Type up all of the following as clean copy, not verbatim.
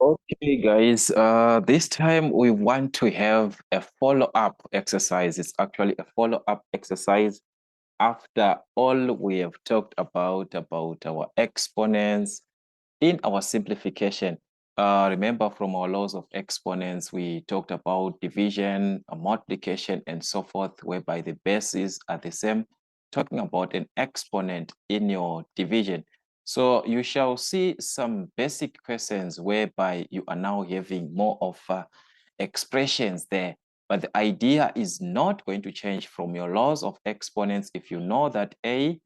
Okay, guys, this time we want to have a follow-up exercise. It's actually a follow-up exercise after all we have talked about our exponents in our simplification. Remember from our laws of exponents, we talked about division, multiplication, and so forth, whereby the bases are the same. Talking about an exponent in your division. So you shall see some basic questions whereby you are now having more of expressions there. But the idea is not going to change from your laws of exponents. If you know that a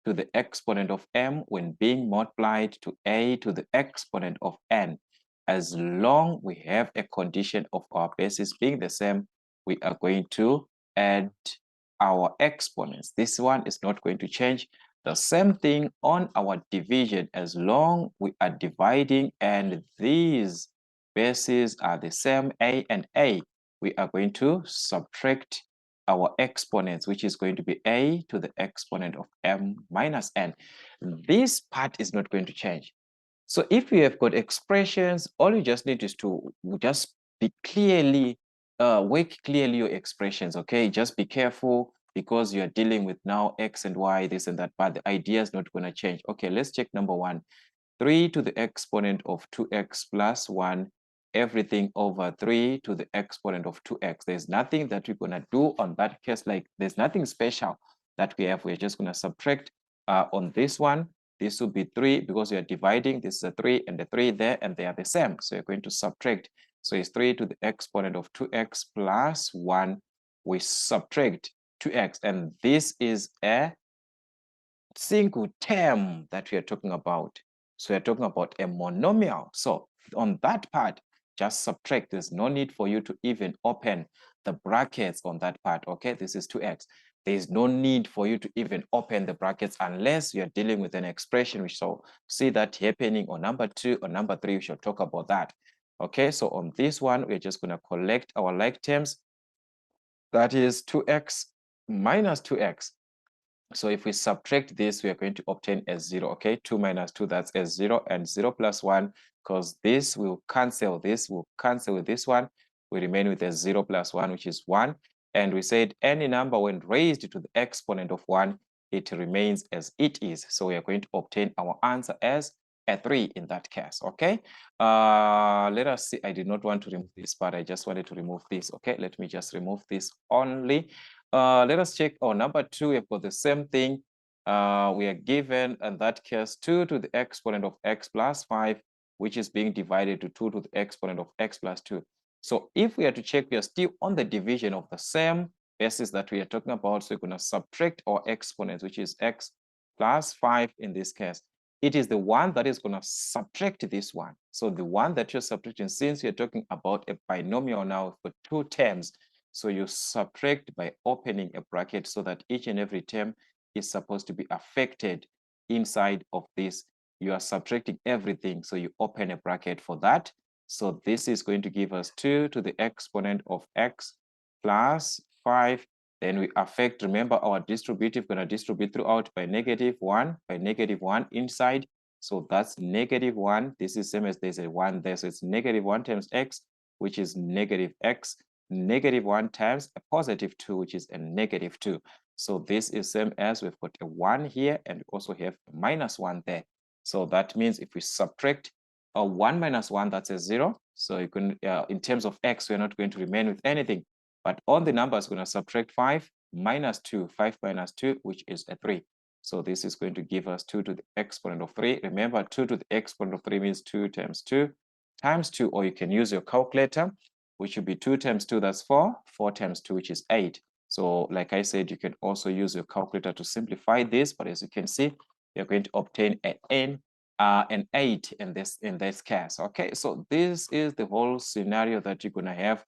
to the exponent of m when being multiplied to a to the exponent of n, as long we have a condition of our basis being the same, we are going to add our exponents. This one is not going to change. The same thing on our division, as long we are dividing and these bases are the same, a and a, we are going to subtract our exponents, which is going to be a to the exponent of m minus n. This part is not going to change. So if you have got expressions, all you just need is to just be clearly, work clearly your expressions, okay? Just be careful because you're dealing with now x and y, this and that, but the idea is not going to change. Okay, let's check number one. 3 to the exponent of 2x plus 1, everything over 3 to the exponent of 2x. There's nothing that we're going to do on that case. Like there's nothing special that we have. We're just going to subtract on this one. This will be 3 because we are dividing. This is a 3 and the 3 there, and they are the same. So you're going to subtract. So it's 3 to the exponent of 2x plus 1. We subtract 2x, and this is a single term that we are talking about. So we're talking about a monomial. So on that part, just subtract. There's no need for you to even open the brackets on that part. Okay, this is 2x. There's no need for you to even open the brackets unless you're dealing with an expression. We shall see that happening on number 2 or number 3. We shall talk about that. Okay, so on this one, we're just going to collect our like terms. That is 2x minus 2x. So if we subtract this, we are going to obtain as 0, okay? 2 minus 2, that's as 0, and 0 plus 1, because this will cancel with this one. We remain with a 0 plus 1, which is 1. And we said any number when raised to the exponent of 1, it remains as it is. So we are going to obtain our answer as a 3 in that case, okay? Let us see. I did not want to remove this part. I just wanted to remove this, okay? Let me just remove this only. Let us check on number 2. We've got the same thing. We are given, in that case, 2 to the exponent of x plus 5, which is being divided to 2 to the exponent of x plus 2. So if we are to check, we are still on the division of the same basis that we are talking about. So we're going to subtract our exponents, which is x plus 5 in this case. It is the one that is going to subtract this one. So the one that you're subtracting, since you're talking about a binomial now for two terms, so you subtract by opening a bracket so that each and every term is supposed to be affected inside of this. You are subtracting everything, so you open a bracket for that. So this is going to give us 2 to the exponent of x plus 5. Then we affect, remember our distributive, going to distribute throughout by -1 inside. So that's -1. This is same as there's a 1 there. So it's -1 times x, which is -x. -1 times a +2, which is a -2. So this is same as we've got a 1 here, and we also have a -1 there. So that means if we subtract a 1 minus 1, that's a 0. So you can, in terms of x, we're not going to remain with anything. But on the numbers, we're going to subtract 5 minus 2, 5 minus 2, which is a 3. So this is going to give us 2 to the exponent of 3. Remember, 2 to the exponent of 3 means 2 times 2 times 2, or you can use your calculator, which would be 2 times 2, that's 4. 4 times 2, which is 8. So like I said, you can also use your calculator to simplify this, but as you can see, you're going to obtain an 8 in this case. Okay, so this is the whole scenario that you're going to have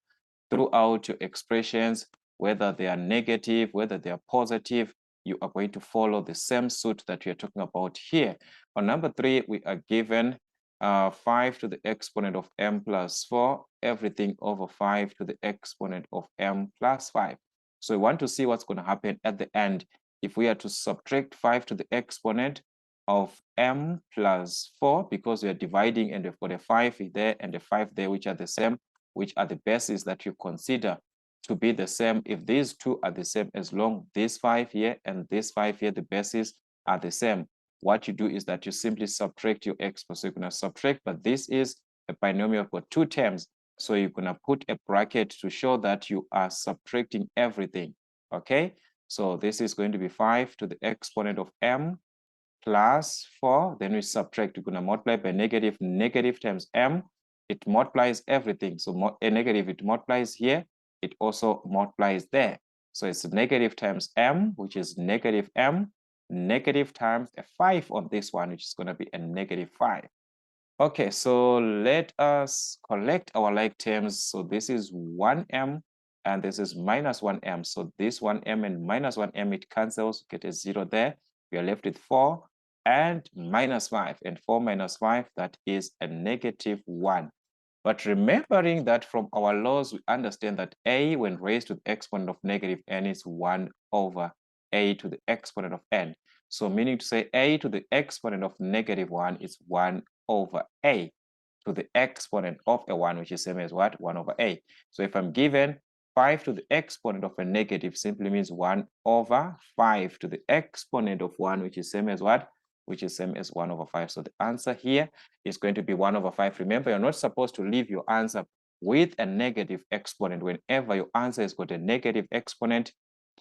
throughout your expressions, whether they are negative, whether they are positive. You are going to follow the same suit that we are talking about here. On number 3, we are given 5 to the exponent of m plus 4, everything over 5 to the exponent of m plus 5. So we want to see what's going to happen at the end. If we are to subtract 5 to the exponent, of m plus 4, because we are dividing, and we've got a 5 there and a 5 there, which are the same, which are the bases that you consider to be the same. If these two are the same, as long this 5 here and this 5 here, the bases are the same, what you do is that you simply subtract your exponent. So you're going to subtract, but this is a binomial for two terms. So you're going to put a bracket to show that you are subtracting everything. Okay, so this is going to be 5 to the exponent of m plus 4. Then we subtract. We're going to multiply by negative. Negative times m, it multiplies everything. So a negative, it multiplies here. It also multiplies there. So it's negative times m, which is negative m, negative times a 5 on this one, which is going to be a negative 5. Okay, so let us collect our like terms. So this is 1m and this is minus 1m. So this 1m and minus 1m, it cancels, get a 0 there. We are left with 4 and minus 5. And 4 minus 5, that is a negative 1. But remembering that from our laws, we understand that a when raised to the exponent of negative n is 1 over a to the exponent of n. So meaning to say a to the exponent of negative 1 is 1 over a to the exponent of a 1, which is same as what? 1 over a. So if I'm given 5 to the exponent of a negative, simply means 1 over 5 to the exponent of 1, which is same as what? Which is same as 1 over 5. So the answer here is going to be 1 over 5. Remember, you're not supposed to leave your answer with a negative exponent. Whenever your answer has got a negative exponent,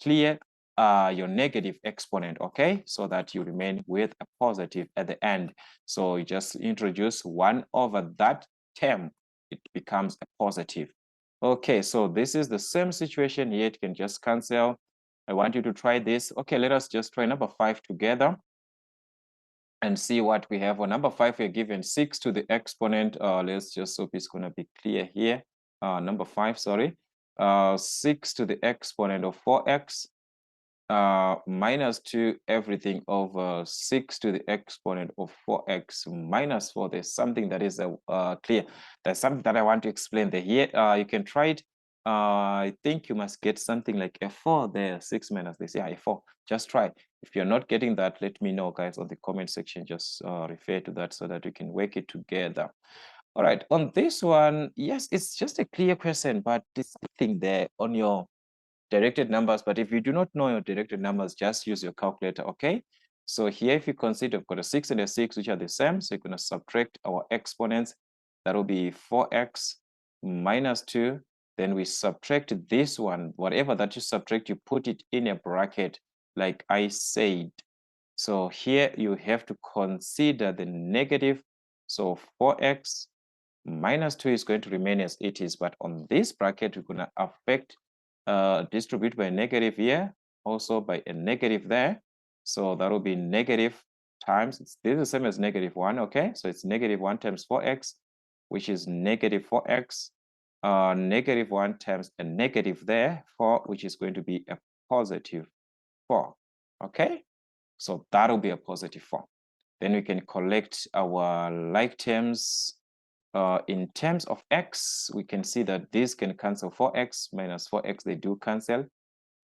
clear your negative exponent, okay? So that you remain with a positive at the end. So you just introduce 1 over that term, it becomes a positive. Okay, so this is the same situation here. It can just cancel. I want you to try this. Okay, let us just try number 5 together and see what we have. On number 5, we're given 6 to the exponent. Let's just hope it's going to be clear here. Number 5, sorry. 6 to the exponent of 4x minus 2 everything over 6 to the exponent of 4x minus 4. There's something that is clear. There's something that I want to explain there. Here, you can try it. I think you must get something like a 4 there, 6 minus this. Yeah, a 4. Just try. If you're not getting that, let me know, guys, on the comment section. Just refer to that so that we can work it together. All right, on this one, yes, it's just a clear question, but there's something there on your directed numbers. But if you do not know your directed numbers, just use your calculator, okay? So here, if you consider we've got a 6 and a 6, which are the same, so you're going to subtract our exponents. That will be 4x minus 2. Then we subtract this one. Whatever that you subtract, you put it in a bracket, like I said. So here you have to consider the negative. So 4x minus 2 is going to remain as it is. But on this bracket, we're going to affect distribute by negative here, also by a negative there. So that will be negative times, this is the same as negative 1, okay? So it's negative 1 times 4x, which is negative 4x, negative 1 times a negative there, 4, which is going to be a positive 4, okay? So that will be a positive 4. Then we can collect our like terms. In terms of x, we can see that this can cancel 4x minus 4x, they do cancel.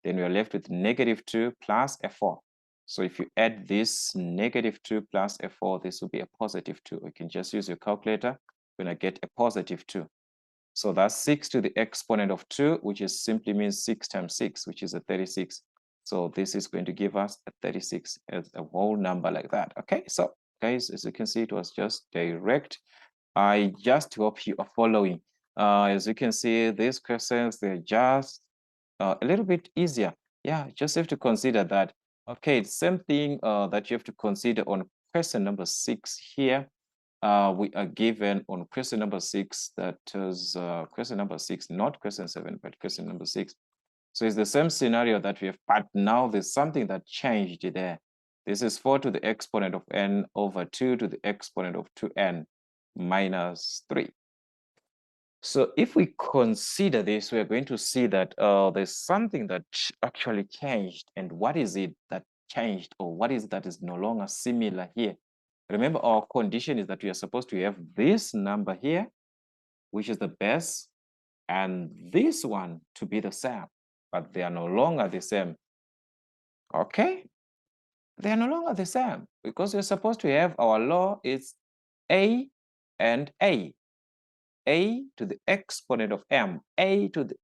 Then we are left with negative 2 plus a 4. So if you add this negative 2 plus a 4, this will be a positive 2. You can just use your calculator. You're going to get a positive 2. So that's 6 to the exponent of 2, which is simply means 6 times 6, which is a 36. So this is going to give us a 36 as a whole number like that. Okay, so guys, as you can see, it was just direct. I just hope you are following. As you can see, these questions, they're just a little bit easier. Yeah, just have to consider that. Okay, same thing that you have to consider on question number 6 here. We are given on question number 6, that is question number 6, not question 7, but question number 6. So it's the same scenario that we have, but now there's something that changed there. This is 4 to the exponent of n over 2 to the exponent of 2n minus 3. So if we consider this, we are going to see that there's something that actually changed. And what is it that changed, or what is that is no longer similar here? Remember, our condition is that we are supposed to have this number here, which is the base, and this one to be the same, but they are no longer the same. Okay? They are no longer the same. because we're supposed to have our law is a and a to the exponent of m, a to the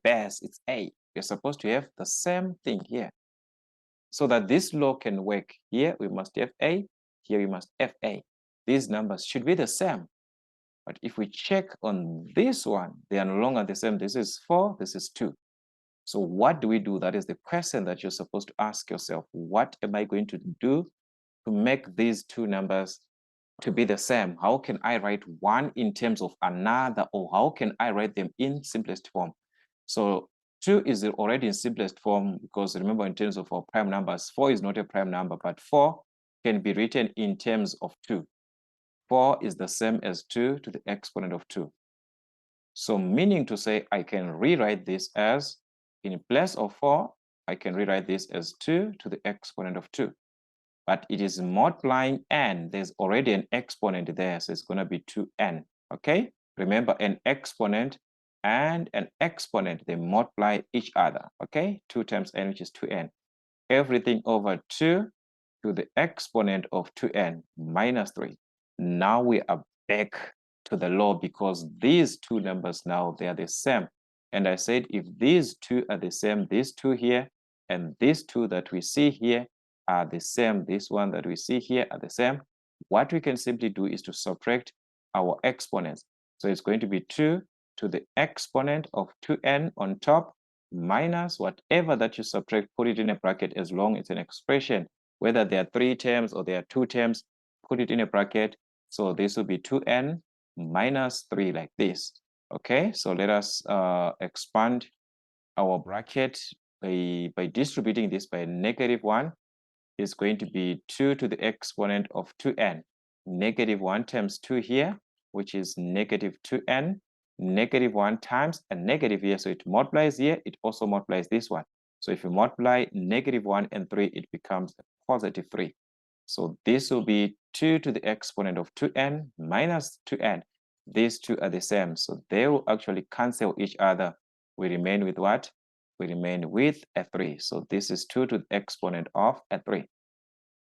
base, it's a. We're supposed to have the same thing here. So that this law can work, here we must have a, here we must have a. These numbers should be the same. But if we check on this one, they are no longer the same. This is 4, this is 2. So what do we do? That is the question that you're supposed to ask yourself. What am I going to do to make these two numbers to be the same? How can I write one in terms of another, or how can I write them in simplest form? So 2 is already in simplest form, because remember, in terms of our prime numbers, 4 is not a prime number, but 4 can be written in terms of 2. 4 is the same as 2 to the exponent of 2. So meaning to say, I can rewrite this as, in place of 4, I can rewrite this as 2 to the exponent of 2. But it is multiplying n. There's already an exponent there, so it's going to be 2n. Okay? Remember, an exponent and an exponent, they multiply each other. Okay? 2 times n, which is 2n. Everything over 2 to the exponent of 2n minus 3. Now we are back to the law, because these two numbers now, they are the same. And I said, if these two are the same, these two here and these two that we see here are the same, this one that we see here are the same, what we can simply do is to subtract our exponents. So it's going to be 2 to the exponent of 2n on top minus whatever that you subtract, put it in a bracket as long as it's an expression, whether there are 3 terms or there are 2 terms, put it in a bracket. So this will be 2n minus 3 like this. Okay, so let us expand our bracket by distributing this by -1. Is going to be 2 to the exponent of 2n. -1 times 2 here, which is -2n, -1 times a negative here. So it multiplies here, it also multiplies this one. So if you multiply -1 and 3, it becomes a +3. So this will be 2 to the exponent of 2n minus 2n. These two are the same, so they will actually cancel each other. We remain with what? We remain with a 3. So this is 2 to the exponent of a 3,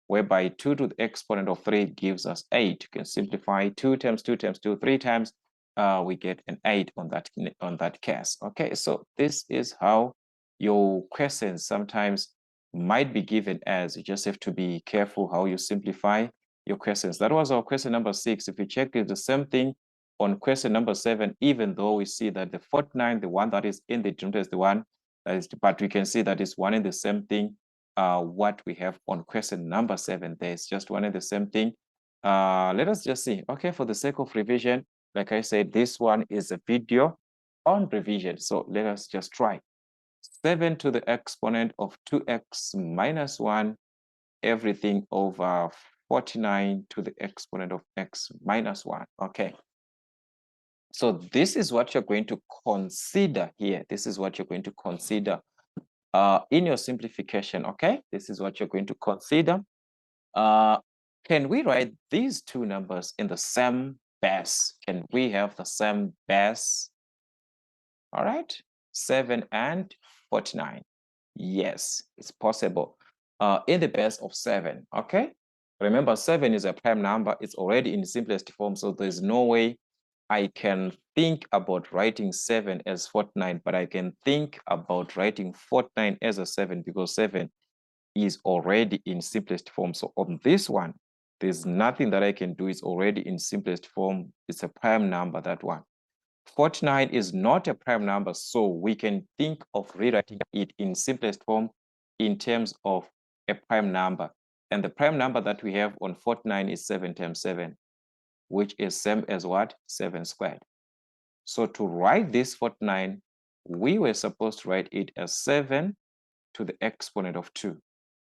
whereby 2 to the exponent of 3 gives us 8. You can simplify 2 times 2 times 2, 3 times, we get an 8 on that case. Okay, so this is how your questions sometimes might be given as. You just have to be careful how you simplify your questions. That was our question number 6. If you check, it's the same thing on question number 7, even though we see that the 49, the one that is in the denominator, is the one that is, but we can see that it's one and the same thing. What we have on question number 7, there's just one and the same thing. Let us just see. Okay, for the sake of revision, like I said, this one is a video on revision. So let us just try. 7 to the exponent of 2x minus 1, everything over 49 to the exponent of x minus 1. Okay. So this is what you're going to consider here. This is what you're going to consider in your simplification. Okay, this is what you're going to consider. Can we write these two numbers in the same base? Can we have the same base? All right, 7 and 49. Yes, it's possible. In the base of 7. Okay, remember 7 is a prime number. It's already in simplest form, so there's no way I can think about writing 7 as 49, but I can think about writing 49 as a 7, because 7 is already in simplest form. So on this one, there's nothing that I can do. It's already in simplest form. It's a prime number, that one. 49 is not a prime number, so we can think of rewriting it in simplest form in terms of a prime number. And the prime number that we have on 49 is 7 times 7, which is same as what? 7 squared. So to write this 49, we were supposed to write it as 7 to the exponent of 2.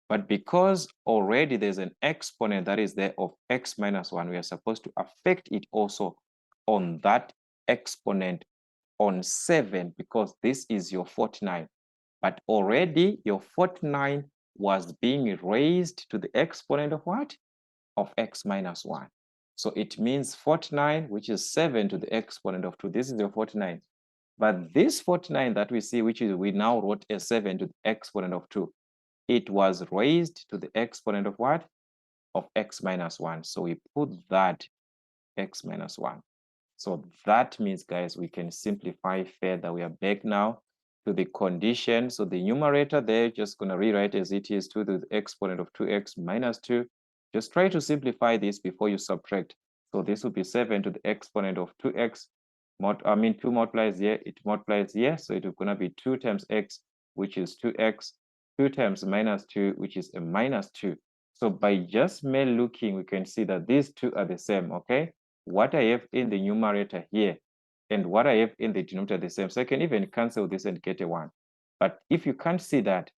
But because already there's an exponent that is there of x minus 1, we are supposed to affect it also on that exponent on 7, because this is your 49. But already your 49 was being raised to the exponent of what? Of x minus 1. So it means 49, which is 7 to the exponent of 2. This is your 49. But this 49 that we see, which is we now wrote as 7 to the exponent of 2, it was raised to the exponent of what? of x minus 1. So we put that x minus 1. So that means, guys, we can simplify further. We are back now to the condition. So the numerator there, just going to rewrite as it is, 2 to the exponent of 2x minus 2. Just try to simplify this before you subtract. So this will be 7 to the exponent of 2x. 2 multiplies here, it multiplies here. So it is going to be 2 times x, which is 2x, 2 times minus 2, which is a minus 2. So by just mere looking, we can see that these two are the same, okay? What I have in the numerator here and what I have in the denominator are the same. So I can even cancel this and get a 1. But if you can't see that,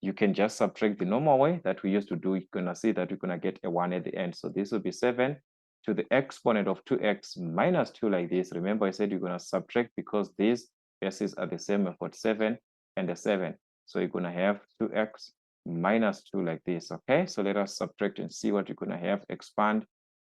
you can just subtract the normal way that we used to do. You're going to see that we're going to get a 1 at the end. So this will be 7 to the exponent of 2x minus 2 like this. Remember, I said you're going to subtract because these bases are the same. I've got 7 and a 7. So you're going to have 2x minus 2 like this, okay? So let us subtract and see what you're going to have. Expand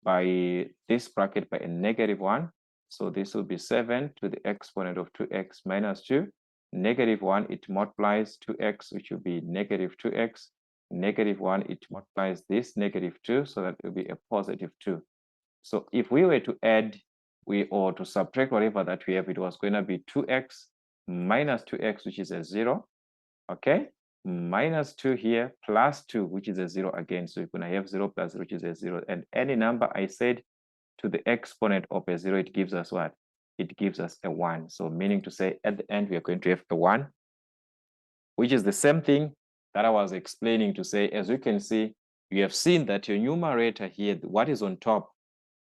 by this bracket by a negative 1. So this will be 7 to the exponent of 2x minus 2. Negative 1, it multiplies 2x, which will be negative 2x. Negative 1, it multiplies this negative 2, so that will be a positive 2. So if we were to add, or to subtract whatever that we have, it was going to be 2x minus 2x, which is a 0, okay? Minus 2 here, plus 2, which is a 0 again. So you're going to have 0 plus 0, which is a 0. And any number I said to the exponent of a 0, it gives us what? It gives us a 1. So meaning to say at the end, we are going to have a 1, which is the same thing that I was explaining to say, as you can see, you have seen that your numerator here, what is on top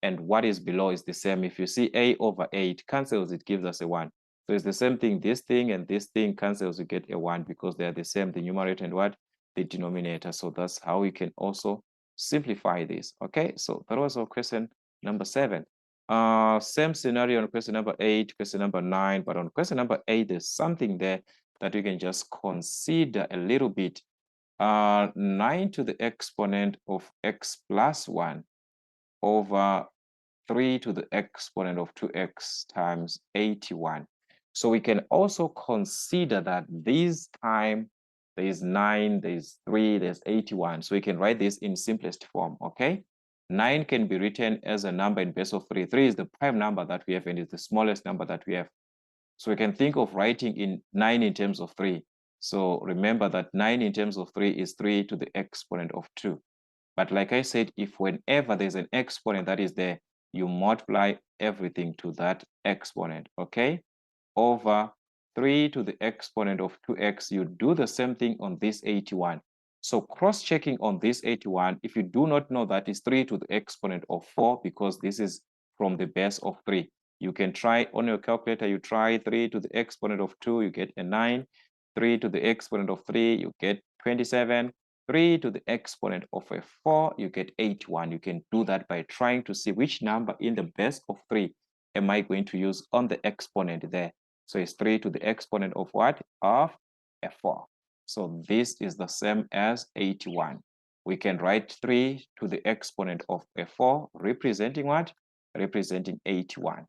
and what is below is the same. If you see a over a, it cancels, it gives us a 1. So it's the same thing, this thing and this thing cancels, you get a 1 because they are the same, the numerator and what? The denominator. So that's how we can also simplify this, okay? So that was our question number 7. Same scenario on question number 8, question number 9, but on question number 8, there's something there that we can just consider a little bit. 9 to the exponent of x plus 1 over 3 to the exponent of 2x times 81. So we can also consider that this time there is 9, there's 3, there's 81. So we can write this in simplest form, okay? 9 can be written as a number in base of 3. 3 is the prime number that we have and it's the smallest number that we have. So we can think of writing in 9 in terms of 3. So remember that 9 in terms of 3 is 3 to the exponent of 2. But like I said, if whenever there's an exponent that is there, you multiply everything to that exponent, okay? Over 3 to the exponent of 2x, you do the same thing on this 81. So cross-checking on this 81, if you do not know that is 3 to the exponent of 4, because this is from the base of 3, you can try on your calculator, you try 3 to the exponent of 2, you get a 9. 3 to the exponent of 3, you get 27. 3 to the exponent of a 4, you get 81. You can do that by trying to see which number in the base of 3 am I going to use on the exponent there. So it's 3 to the exponent of what? Of a 4. So this is the same as 81. We can write 3 to the exponent of a 4, representing what? Representing 81.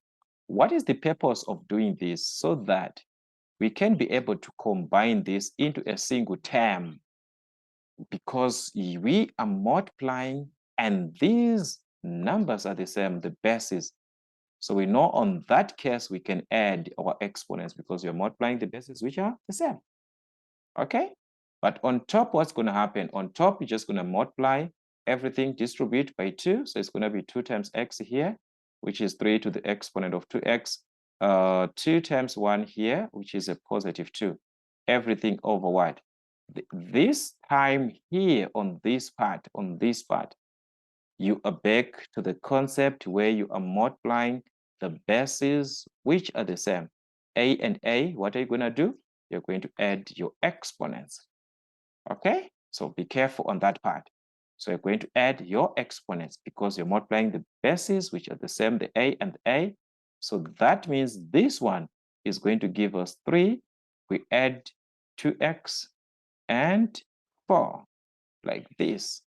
What is the purpose of doing this? So that we can be able to combine this into a single term, because we are multiplying and these numbers are the same, the bases. So we know on that case, we can add our exponents because we are multiplying the bases which are the same, okay? But on top, what's going to happen? On top, you're just going to multiply everything, distribute by 2. So it's going to be 2 times x here, which is 3 to the exponent of 2x. 2 times 1 here, which is a positive 2. Everything over what? This time here on this part, you are back to the concept where you are multiplying the bases which are the same. A and A, what are you going to do? You're going to add your exponents, okay? So be careful on that part. So you're going to add your exponents because you're multiplying the bases which are the same, the A and the A. So that means this one is going to give us 3. We add 2x and 4, like this.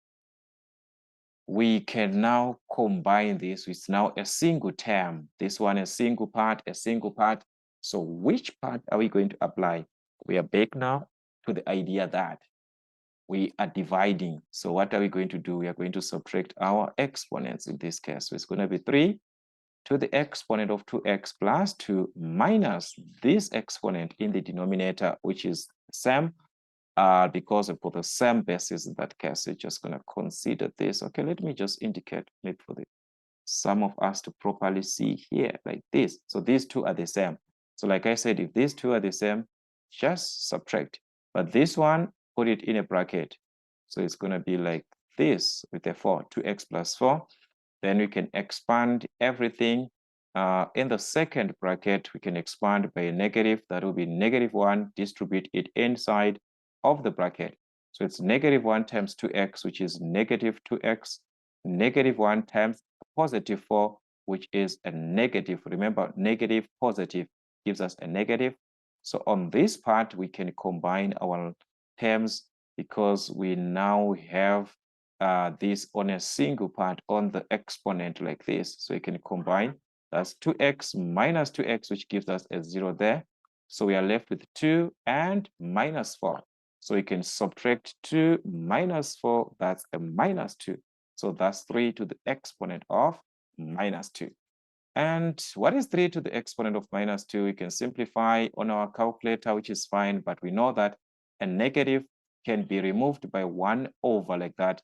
We can now combine this with now a single term. This one, a single part, a single part. So which part are we going to apply? We are back now to the idea that we are dividing. So what are we going to do? We are going to subtract our exponents in this case. So it's going to be 3 to the exponent of 2x plus 2 minus this exponent in the denominator, which is the same because for the same basis in that case. We're just going to consider this. Okay, let me just indicate it for the some of us to properly see here like this. So these two are the same. So like I said, if these two are the same, just subtract. But this one, put it in a bracket. So it's going to be like this with a 4, 2x plus 4. Then we can expand everything. In the second bracket, we can expand by a negative. That will be -1. Distribute it inside of the bracket. So it's -1 times 2x, which is -2x. -1 times +4, which is a negative. Remember, negative, positive gives us a negative. So on this part, we can combine our terms because we now have this on a single part on the exponent like this. So you can combine. That's 2x minus 2x, which gives us a 0 there. So we are left with 2 and -4. So you can subtract 2 minus 4, that's a -2. So that's 3 to the exponent of -2. And what is 3 to the exponent of -2? We can simplify on our calculator, which is fine, but we know that a negative can be removed by 1 over like that.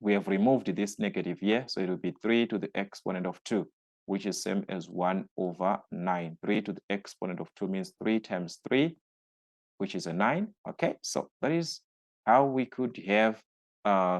We have removed this negative here, so it will be 3 to the exponent of 2, which is same as 1 over 9. 3 to the exponent of 2 means 3 times 3, which is a 9. Okay, so that is how we could have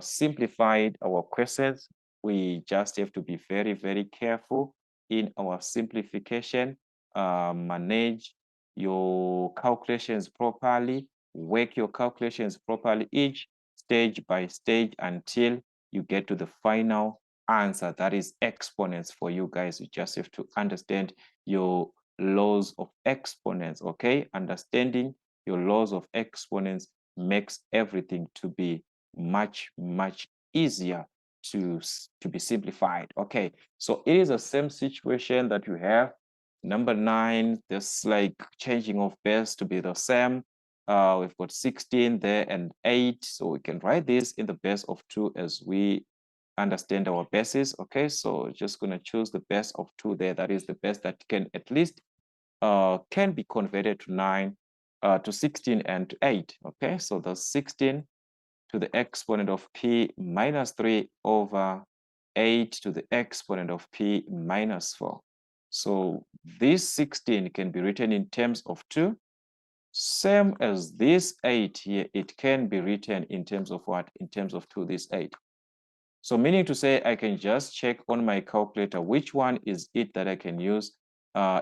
simplified our questions. We just have to be very, very careful in our simplification, manage your calculations properly, work your calculations properly each stage by stage until you get to the final answer. That is exponents for you guys. You just have to understand your laws of exponents, okay? Understanding your laws of exponents makes everything to be much, much easier to be simplified. Okay, so it is the same situation that you have. Number 9, this like changing of base to be the same. We've got 16 there and 8. So we can write this in the base of 2 as we understand our bases. Okay, so just going to choose the base of 2 there. That is the base that can at least can be converted to 9, to 16 and 8. Okay, so the 16 to the exponent of p minus 3 over 8 to the exponent of p minus 4. So this 16 can be written in terms of 2. Same as this 8 here, it can be written in terms of what? In terms of 2, this 8. So meaning to say, I can just check on my calculator which one is it that I can use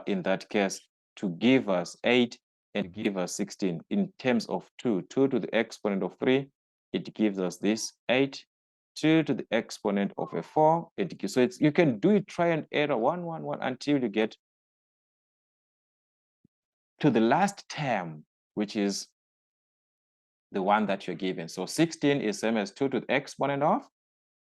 in that case to give us 8 and give us 16 in terms of 2. 2 to the exponent of 3, it gives us this 8. 2 to the exponent of a 4, it gives, so it's, you can do it try and error 1, 1, 1 until you get to the last term, which is the one that you're given. So 16 is same as 2 to the exponent of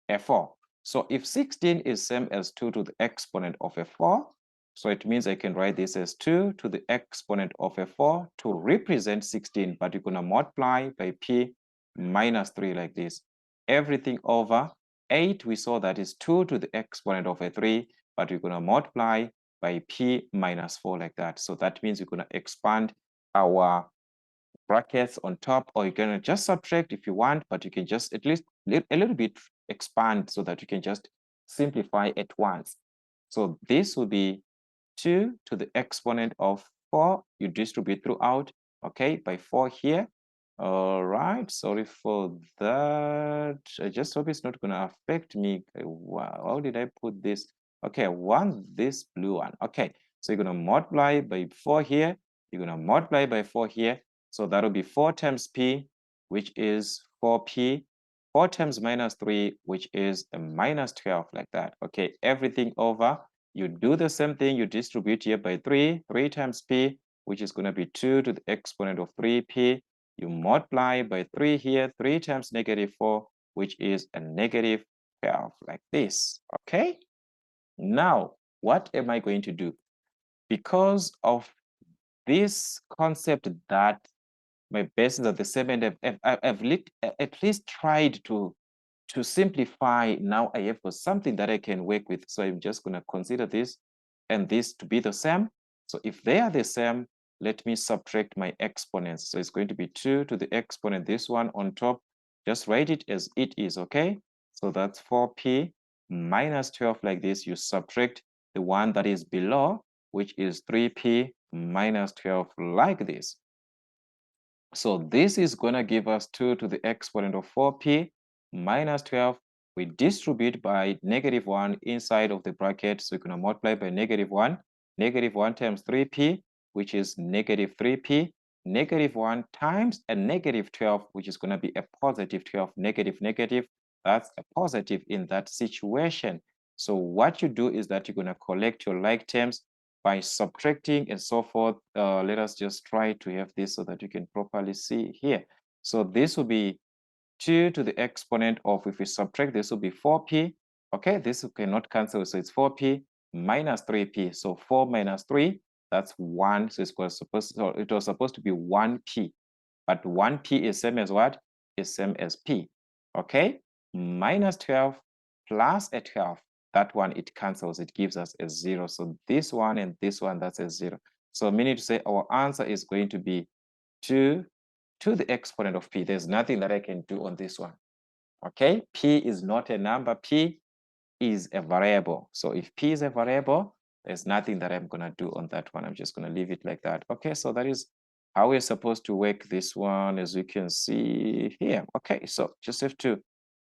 a 4. So if 16 is same as 2 to the exponent of a 4, so it means I can write this as 2 to the exponent of a 4 to represent 16, but you're going to multiply by p minus 3 like this. Everything over 8, we saw that is 2 to the exponent of a 3, but we're going to multiply by p minus 4 like that. So that means we're going to expand our brackets on top, or you can just subtract if you want, but you can just at least a little bit expand so that you can just simplify at once. So this will be 2 to the exponent of 4. You distribute throughout, okay, by 4 here. All right, sorry for that. I just hope it's not going to affect me. How did I put this? Okay, I want this blue one. Okay, so you're going to multiply by 4 here. You're going to multiply by 4 here. So that'll be 4 times p, which is 4p. 4 times minus 3, which is a minus 12, like that. Okay, everything over. You do the same thing. You distribute here by 3. 3 times p, which is going to be 2 to the exponent of 3p. You multiply by 3 here. 3 times -4, which is a -12, like this. Okay? Now, what am I going to do? Because of this concept that my bases are the same, and I've at least tried to simplify. Now I have got something that I can work with. So I'm just going to consider this and this to be the same. So if they are the same, let me subtract my exponents. So it's going to be 2 to the exponent, this one on top. Just write it as it is, okay? So that's 4p minus 12 like this. You subtract the one that is below, which is 3p minus 12 like this. So this is going to give us 2 to the exponent of 4p minus 12. We distribute by -1 inside of the bracket. So we're going to multiply by -1. -1 times 3p, which is -3p. -1 times a -12, which is going to be a positive 12. Negative, that's a positive in that situation. So what you do is that you're going to collect your like terms by subtracting and so forth. Let us just try to have this so that you can properly see here. So this will be 2 to the exponent of, if we subtract, this will be 4p. Okay, this cannot cancel, so it's 4p minus 3p. So 4 minus 3, that's 1. So it was supposed to be 1p, but 1p is same as what? Is same as p. Okay, minus 12 plus a 12. That one, it cancels, it gives us a 0. So this one and this one, that's a 0. So meaning to say our answer is going to be 2 to the exponent of p. There's nothing that I can do on this one. Okay, p is not a number, p is a variable. So if p is a variable, there's nothing that I'm going to do on that one. I'm just going to leave it like that. Okay, so that is how we're supposed to work this one, as you can see here. Okay, so just have to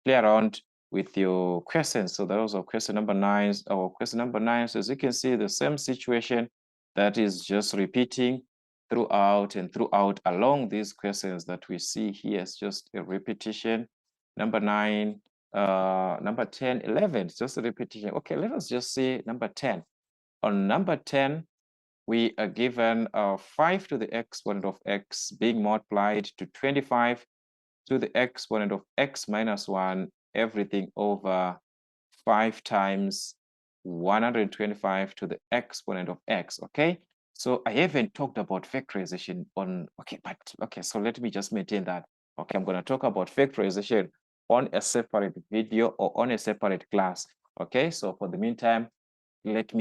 play around with your questions. So that was our question number 9. Our question number 9, so as you can see, the same situation that is just repeating throughout and throughout along these questions that we see here. It's just a repetition. Number 9, number 10, 11, it's just a repetition. Okay, let us just see number 10. On number 10, we are given 5 to the exponent of x being multiplied to 25 to the exponent of x minus 1, everything over 5 times 125 to the exponent of x. Okay, so I haven't talked about factorization on, okay, so let me just maintain that. Okay, I'm going to talk about factorization on a separate video or on a separate class. Okay, so for the meantime, let's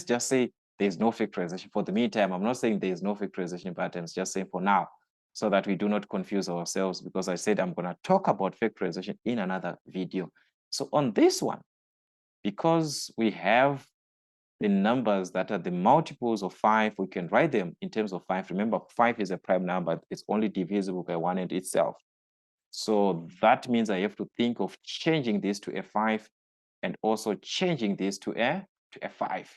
just say there's no factorization for the meantime. I'm not saying there's no factorization, but I'm just saying for now, so that we do not confuse ourselves, because I said I'm going to talk about factorization in another video. So on this one, because we have the numbers that are the multiples of 5, we can write them in terms of 5. Remember, 5 is a prime number. It's only divisible by 1 and itself. So that means I have to think of changing this to a 5 and also changing this to a 5.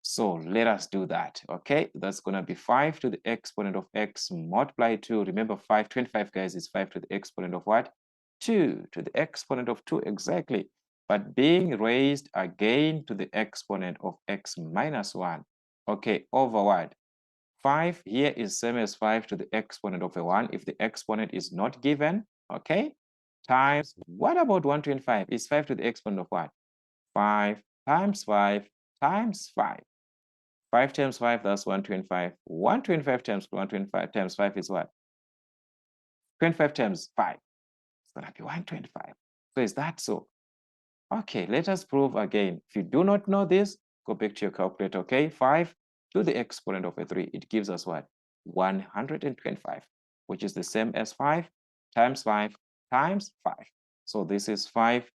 So let us do that. Okay, that's going to be 5 to the exponent of x multiplied to, remember 25 guys, is 5 to the exponent of what? 2 to the exponent of 2, exactly. But being raised again to the exponent of x minus 1. Okay, over what? 5 here is same as 5 to the exponent of a 1 if the exponent is not given. Okay, times, what about 125? Is 5 to the exponent of what? 5 times 5 times 5. 5 times 5, that's 125. 125 times 125 times 5 is what? 25 times 5. It's going to be 125. So is that so? Okay, let us prove again. If you do not know this, go back to your calculator, okay? 5 to the exponent of a 3, it gives us what? 125, which is the same as 5 times 5 times 5. So this is 5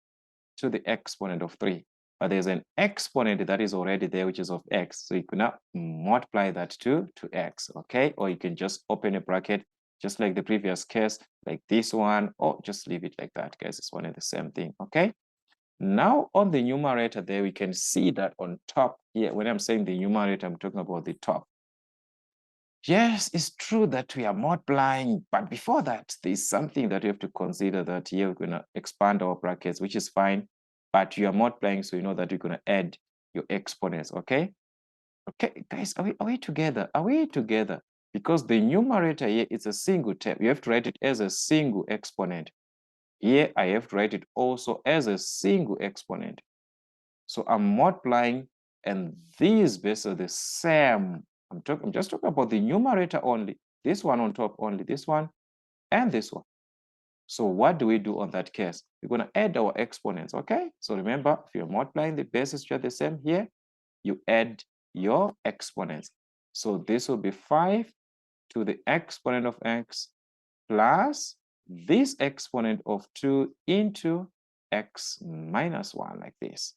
to the exponent of 3. But there's an exponent that is already there, which is of x. So you can now multiply that to x, okay? Or you can just open a bracket, just like the previous case, like this one, or just leave it like that, guys. It's one and the same thing, okay? Now on the numerator there, we can see that on top here, when I'm saying the numerator, I'm talking about the top. Yes, it's true that we are multiplying, but before that, there's something that you have to consider, that here we're going to expand our brackets, which is fine, but you are multiplying, so you know that you're going to add your exponents, okay? Okay, guys, are we together? Are we together? Because the numerator here is a single term. You have to write it as a single exponent. Here, I have to write it also as a single exponent. So I'm multiplying, and these bases are the same I'm just talking about the numerator only. This one on top only, this one and this one. So what do we do on that case? We're going to add our exponents, okay? So remember, if you're multiplying the bases which are the same here, you add your exponents. So this will be 5 to the exponent of x plus this exponent of 2 into x minus 1, like this.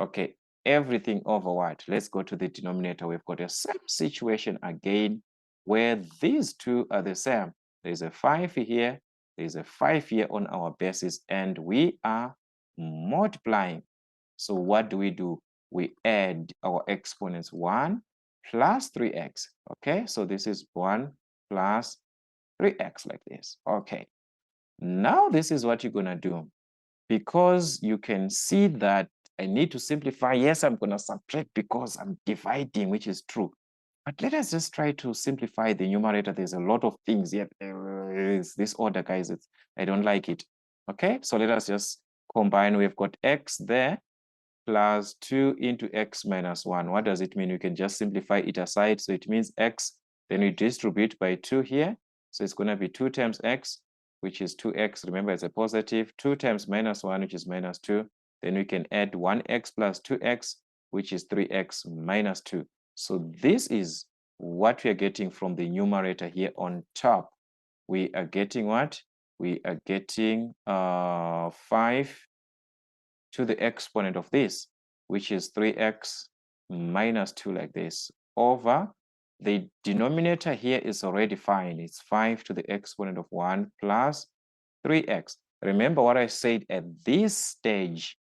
Okay, everything over what? Let's go to the denominator. We've got a same situation again where these two are the same. There's a 5 here, there's a 5 here on our basis, and we are multiplying. So what do? We add our exponents 1 plus 3x. Okay, so this is 1 plus 3x, like this. Okay, now this is what you're going to do. Because you can see that I need to simplify. Yes, I'm going to subtract because I'm dividing, which is true. But let us just try to simplify the numerator. There's a lot of things here. This order, guys, I don't like it. Okay, so let us just combine. We've got x there plus 2 into x minus 1. What does it mean? We can just simplify it aside. So it means x, then we distribute by 2 here. So it's going to be 2 times x, which is 2x. Remember, it's a positive. 2 times minus 1, which is minus 2. Then we can add 1x plus 2x, which is 3x minus 2. So this is what we are getting from the numerator here on top. We are getting what? We are getting 5 to the exponent of this, which is 3x minus 2, like this, over the denominator here is already fine. It's 5 to the exponent of 1 plus 3x. Remember what I said at this stage.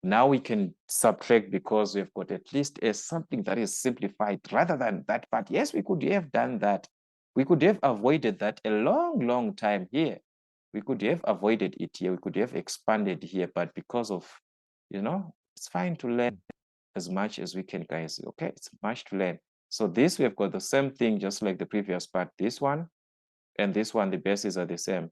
Now we can subtract because we've got at least something that is simplified rather than that part. Yes, we could have done that. We could have avoided that a long time here. We could have avoided it here. We could have expanded here, but because of, it's fine to learn as much as we can, guys. Okay, it's much to learn. So this, we've got the same thing, just like the previous part. This one and this one, the bases are the same.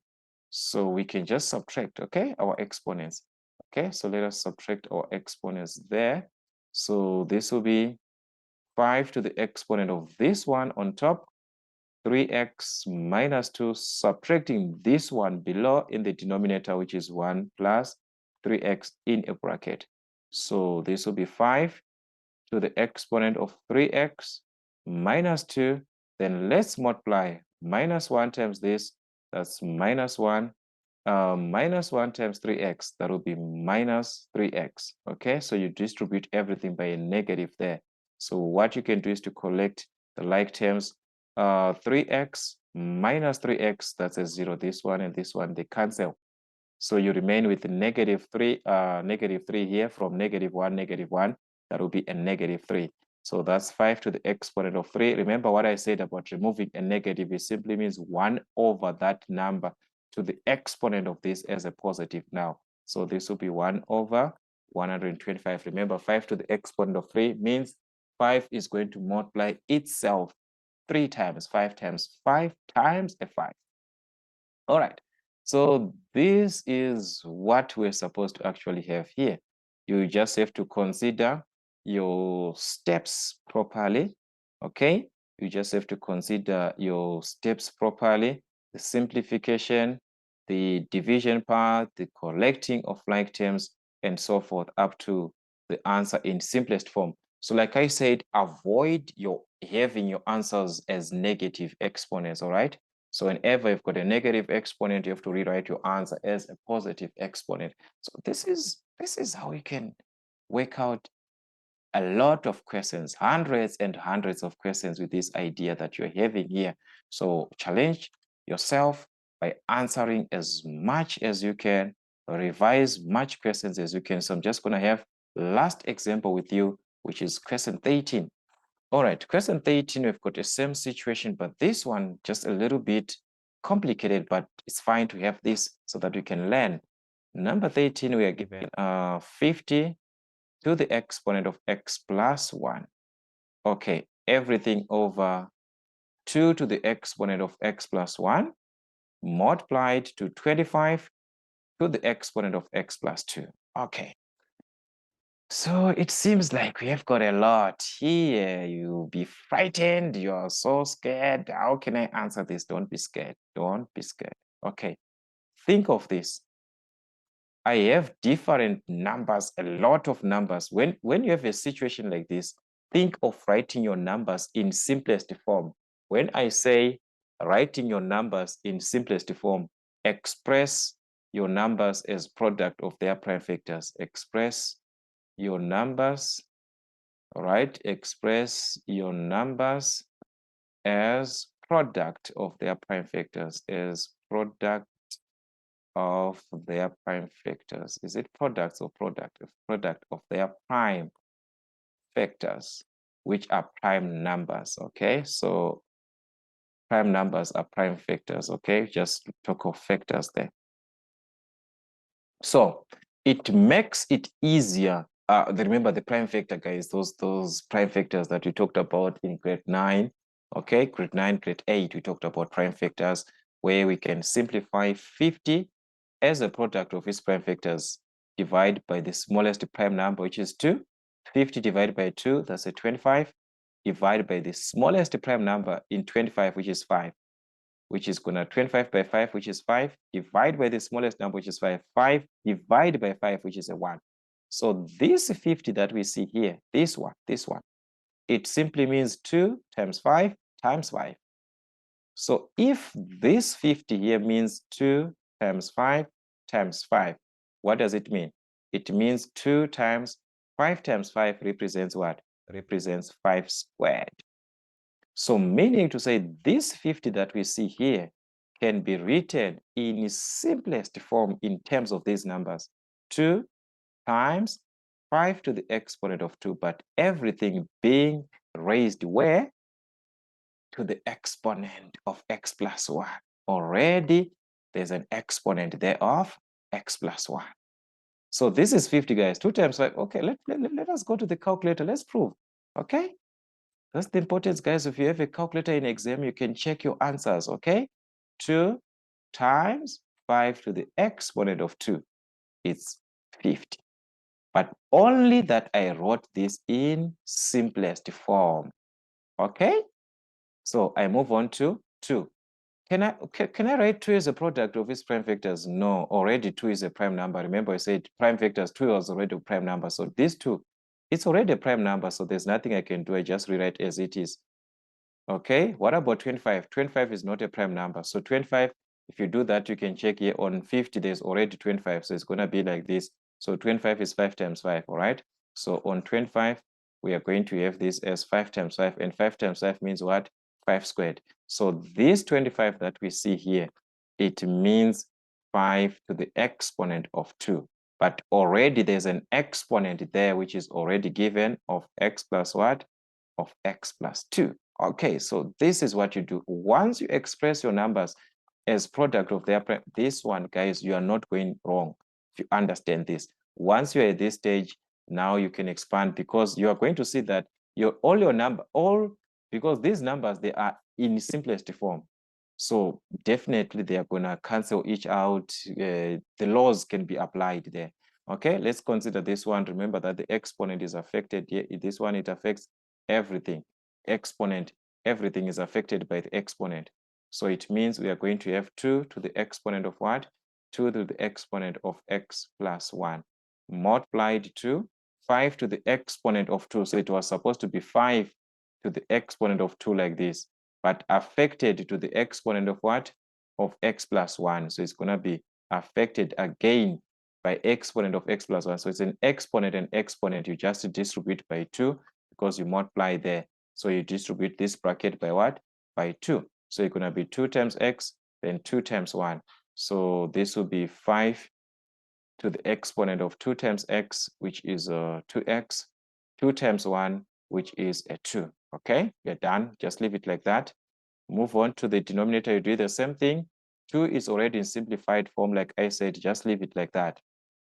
So we can just subtract, okay, our exponents. Okay, so let us subtract our exponents there. So this will be 5 to the exponent of this one on top, 3x minus 2, subtracting this one below in the denominator, which is 1 plus 3x in a bracket. So this will be 5 to the exponent of 3x minus 2. Then let's multiply minus 1 times this, that's minus 1. Minus 1 times 3x, that will be minus 3x. Okay, so you distribute everything by a negative there. So what you can do is to collect the like terms. 3x minus 3x, that's a 0. This one and this one, they cancel. So you remain with negative 3 here from negative 1, that will be a negative 3. So that's 5 to the exponent of 3. Remember what I said about removing a negative, it simply means 1 over that number to the exponent of this as a positive now. So this will be 1 over 125. Remember, 5 to the exponent of 3 means 5 is going to multiply itself 3 times, 5 times 5 times a 5. All right. So this is what we're supposed to actually have here. You just have to consider your steps properly, okay? You just have to consider your steps properly, the simplification, the division part, the collecting of like terms, and so forth, up to the answer in simplest form. So like I said, avoid having your answers as negative exponents, all right? So whenever you've got a negative exponent, you have to rewrite your answer as a positive exponent. So this is how you can work out a lot of questions, hundreds and hundreds of questions with this idea that you're having here. So challenge yourself by answering as much as you can, revise much questions as you can. So I'm just going to have last example with you, which is question 13. All right, question 13, we've got the same situation, but this one just a little bit complicated, but it's fine to have this so that we can learn. Number 13, we are given 50 to the exponent of x plus 1. Okay, everything over 2 to the exponent of x plus 1 multiplied to 25 to the exponent of x plus 2. Okay. So it seems like we have got a lot here. You'll be frightened. You're so scared. How can I answer this? Don't be scared. Don't be scared. Okay. Think of this. I have different numbers, a lot of numbers. When you have a situation like this, think of writing your numbers in simplest form. When I say writing your numbers in simplest form, express your numbers as product of their prime factors. Express your numbers, all right? Express your numbers as product of their prime factors, as product of their prime factors. Is it products or product? Product of their prime factors, which are prime numbers, okay? So prime numbers are prime factors, okay? Just talk of factors there. So it makes it easier. Remember the prime factor, guys, those prime factors that we talked about in grade 9, okay? Grade 9, grade 8, we talked about prime factors where we can simplify 50 as a product of its prime factors, divide by the smallest prime number, which is 2. 50 divided by 2, that's a 25. Divided by the smallest prime number in 25, which is 5, which is gonna 25 by 5, which is 5, divide by the smallest number, which is 5. 5 divided by 5, which is a 1. So this 50 that we see here, this one, it simply means 2 times 5 times 5. So if this 50 here means 2 times 5 times 5, what does it mean? It means 2 times 5 times 5 represents what? Represents 5 squared. So meaning to say this 50 that we see here can be written in simplest form in terms of these numbers. 2 times 5 to the exponent of 2, but everything being raised where? To the exponent of x plus 1. Already there's an exponent there of x plus 1. So this is 50, guys. 2 times 5. Okay, let us go to the calculator. Let's prove. Okay? That's the importance, guys. If you have a calculator in exam, you can check your answers. Okay? 2 times 5 to the exponent of 2. It's 50. But only that I wrote this in simplest form. Okay? So I move on to 2. Can I write 2 as a product of its prime factors? No, already 2 is a prime number. Remember I said prime factors, 2 was already a prime number. So this 2, it's already a prime number. So there's nothing I can do. I just rewrite as it is. Okay, what about 25? 25 is not a prime number. So 25, if you do that, you can check here on 50, there's already 25. So it's going to be like this. So 25 is 5 times 5, all right? So on 25, we are going to have this as 5 times 5. And 5 times 5 means what? 5 squared. So this 25 that we see here, it means 5 to the exponent of 2. But already there's an exponent there, which is already given of x plus what? Of x plus 2. Okay, so this is what you do. Once you express your numbers as product of their prime, this one, guys, you are not going wrong if you understand this. Once you're at this stage, now you can expand because you are going to see that because these numbers, they are in simplest form. So definitely they are going to cancel each out. The laws can be applied there. Okay, let's consider this one. Remember that the exponent is affected here. This one, it affects everything. Exponent, everything is affected by the exponent. So it means we are going to have 2 to the exponent of what? 2 to the exponent of x plus 1 multiplied to 5 to the exponent of 2. So it was supposed to be 5 to the exponent of 2 like this, but affected to the exponent of what? Of x plus 1. So it's going to be affected again by exponent of x plus 1. So it's an exponent and exponent. You just distribute by 2 because you multiply there. So you distribute this bracket by what? By 2. So it's going to be 2 times x, then 2 times 1. So this will be 5 to the exponent of 2 times x, which is 2x, 2 times 1, which is a 2. Okay, we're done. Just leave it like that. Move on to the denominator. You do the same thing. 2 is already in simplified form, like I said, just leave it like that.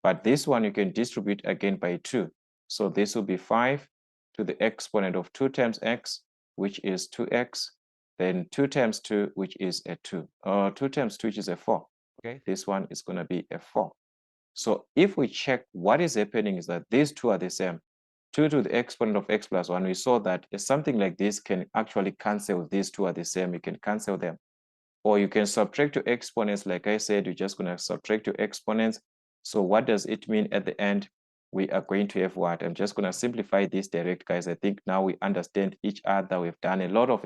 But this one you can distribute again by 2. So this will be 5 to the exponent of 2 times x, which is 2x, then 2 times 2, which is a 2. 2 times 2, which is a 4. Okay, this one is going to be a 4. So if we check what is happening is that these two are the same. 2 to the exponent of x plus 1, we saw that something like this can actually cancel. These two are the same. You can cancel them. Or you can subtract your exponents. Like I said, you're just going to subtract your exponents. So what does it mean at the end? We are going to have what? I'm just going to simplify this direct, guys. I think now we understand each other. We've done a lot of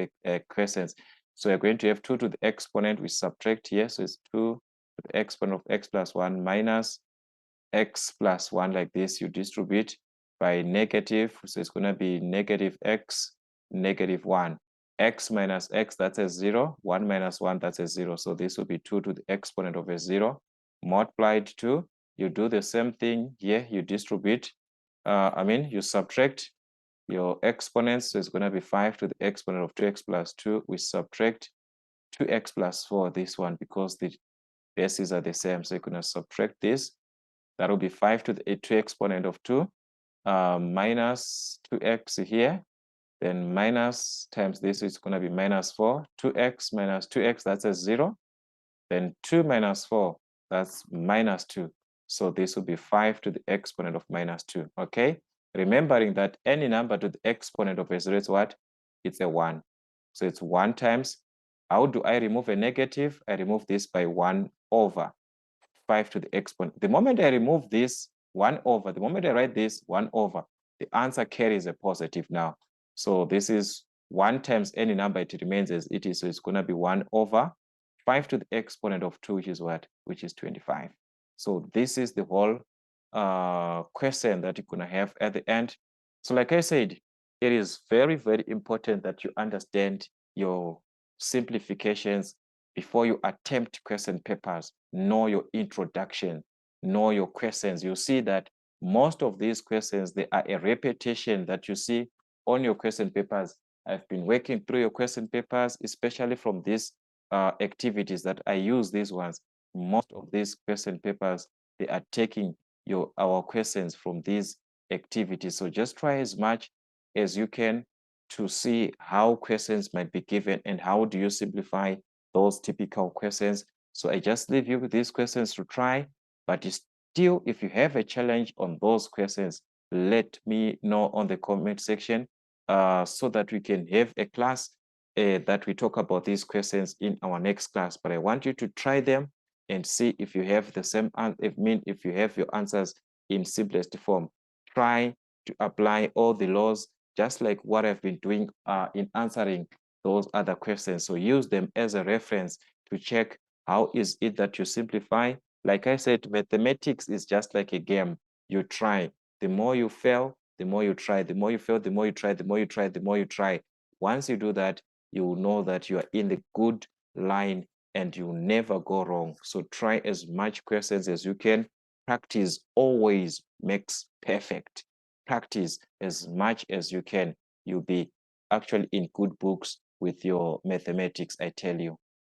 questions. So we're going to have 2 to the exponent. We subtract here. So it's 2 to the exponent of x plus 1 minus x plus 1 like this. You distribute by negative. So it's going to be negative x, negative 1. X minus x, that's a 0. 1 minus 1, that's a 0. So this will be 2 to the exponent of a 0 multiplied to, you do the same thing here. You distribute, you subtract your exponents. So it's going to be 5 to the exponent of 2x plus 2. We subtract 2x plus 4, this one, because the bases are the same. So you're going to subtract this. That will be 5 to the 2 exponent of 2 minus 2x here. Then minus times this is going to be minus 4. 2x minus 2x, that's a 0. Then 2 minus 4, that's minus 2. So this will be 5 to the exponent of minus 2. Okay? Remembering that any number to the exponent of a 0 is what? It's a 1. So it's 1 times. How do I remove a negative? I remove this by 1 over 5 to the exponent. The moment I remove this 1 over, the moment I write this 1 over, the answer carries a positive now. So this is 1 times any number, it remains as it is. So it's going to be 1 over 5 to the exponent of 2, which is what? Which is 25. So this is the whole question that you're going to have at the end. So like I said, it is very, very important that you understand your simplifications before you attempt question papers. Know your introduction, know your questions. You see that most of these questions, they are a repetition that you see on your question papers. I've been working through your question papers, especially from these activities that I use these ones. Most of these question papers, they are taking our questions from these activities. So just try as much as you can to see how questions might be given and how do you simplify those typical questions. So I just leave you with these questions to try, but still, if you have a challenge on those questions, let me know on the comment section so that we can have a class that we talk about these questions in our next class. But I want you to try them and see if you have the same, if you have your answers in simplest form. Try to apply all the laws, just like what I've been doing in answering those other questions. So use them as a reference to check how is it that you simplify. Like I said, mathematics is just like a game. You try. The more you fail, the more you try. The more you fail, the more you try, the more you try, the more you try. Once you do that, you will know that you are in the good line and you never go wrong. So try as much questions as you can. Practice always makes perfect. Practice as much as you can. You'll be actually in good books with your mathematics, I tell you.